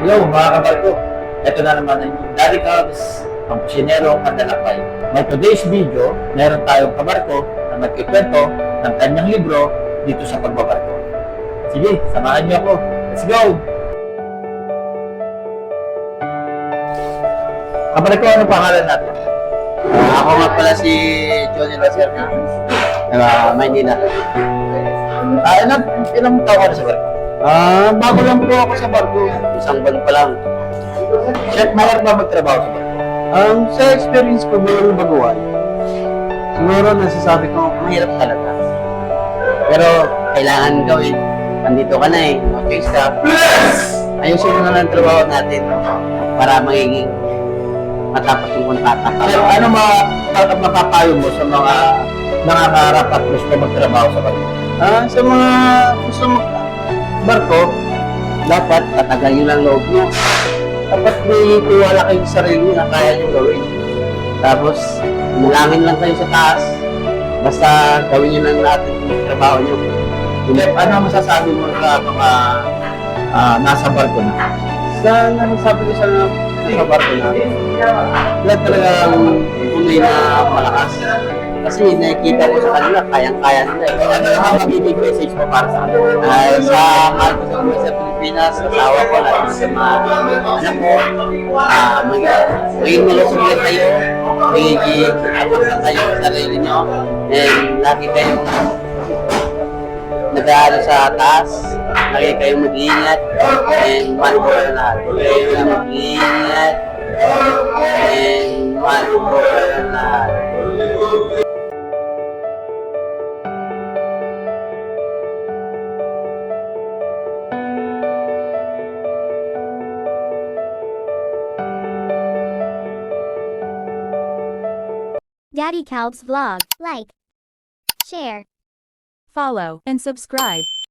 Hello mga kabarko, ito na naman ang inyong Daddy Cubs, ang kusinero ang Mandalakay. May today's video, meron tayong kabarko na magkikwento ng kanyang libro dito sa pagbabarko. Sige, samahan niyo ako. Let's go! Kabarko, ano pangalan natin? Ako nga pala si Johnny Roser na Maynila. Ilang taon ka na sa barko? Bago lang po ako sa barko. Isang buwan pa lang. Chef, mahirap ba magtrabaho sa barko? Sa experience ko bilang baguhan, siguro nasasabi ko mahirap talaga. Pero kailangan gawin. Andito ka na eh. No choice ka. Ayusin mo na lang ang trabaho natin para magiging matapos yung kontrata. Pero ano mapapayo mo sa mga nangangarap at gusto magtrabaho sa barko? Sa mga gusto barko, dapat tatagayin lang loob nyo. Dapat may tiwala kayong sarili na kaya nyo gawin. Tapos, malangin lang kayo sa taas. Basta gawin nyo lang natin yung trabaho nyo. Chef, ano masasabi mo sa mga nasa barko na? Sa nasasabi ko sa nasa barko na, wala talagang tunay na malakas. Kasi nakikita ko sa kanila, kayang-kaya nila. Ano ang magiging message mo para sa akin? Sa mahal ko sa buhay sa Pilipinas, sa asawa ko, lahat sa mga anak ko, magiging malusog lang kayo, magiging abot na kayo sa sarili nyo, and lagi kayong nag-aaral sa taas, lagi kayong mag-iingat, and mahal ko na lahat. Lagi kayong mag-iingat, and mahal ko na lahat. Daddy Calb's vlog. Like, share, follow, and subscribe.